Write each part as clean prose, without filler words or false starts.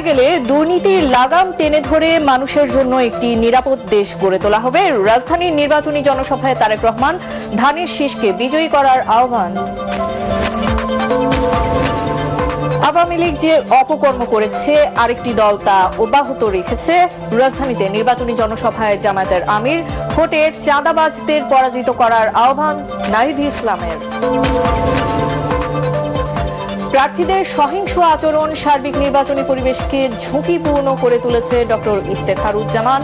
গেলে দুর্নীতির লাগাম টেনে ধরে মানুষের জন্য একটি নিরাপদ দেশ গড়ে তোলা হবে। রাজধানীর নির্বাচনী জনসভায় তারেক রহমান ধানের শীষকে বিজয়ী করার আহ্বান। আওয়ামী লীগ যে অপকর্ম করেছে আরেকটি দল তা অব্যাহত রেখেছে। রাজধানীতে নির্বাচনী জনসভায় জামায়াতের আমির ভোটে চাঁদাবাজদের পরাজিত করার আহ্বান নাহিদ ইসলামের। প্রার্থীদের সহিংস আচরণ সার্বিক নির্বাচনী পরিবেশকে ঝুঁকিপূর্ণ করে তুলেছে ডক্টর ইফতেখারুজ্জামান।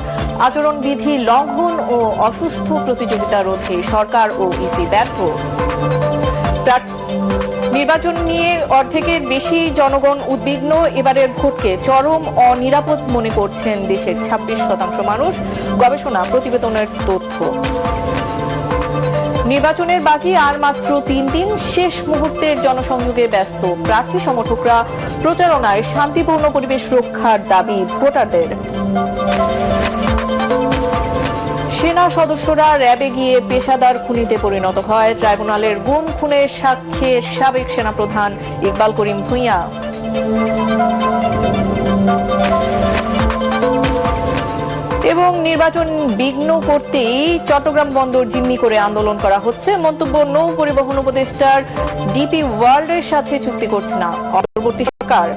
আচরণবিধি লঙ্ঘন ও অসুস্থ প্রতিযোগিতা রোধে সরকার ও ইসি ব্যর্থ। নির্বাচন নিয়ে অর্ধেকের বেশি জনগণ উদ্বিগ্ন। এবারের ভোটকে চরম অনিরাপদ মনে করছেন দেশের 26% মানুষ, গবেষণা প্রতিবেদনের তথ্য। নির্বাচনের বাকি আর মাত্র 3 দিন, শেষ মুহূর্তের জনসংযোগে ব্যস্ত প্রার্থী সমর্থকরা। প্রচারণায় শান্তিপূর্ণ পরিবেশ রক্ষার দাবি ভোটারদের। সেনা সদস্যরা র্যাবে গিয়ে পেশাদার খুনিতে পরিণত হয়। ট্রাইব্যুনালের গুম খুনের সাক্ষ্যে সাবেক সেনাপ্রধান ইকবাল করিম ভূঁইয়া। এবং নির্বাচন বিঘ্ন করতেই চট্টগ্রাম বন্দর জিম্মি করে আন্দোলন করা হচ্ছে। মন্তব্য নৌ পরিবহন উপদেষ্টার। ডিপি ওয়ার্ল্ডের সাথে চুক্তি করছে না অন্তর্বর্তী সরকার।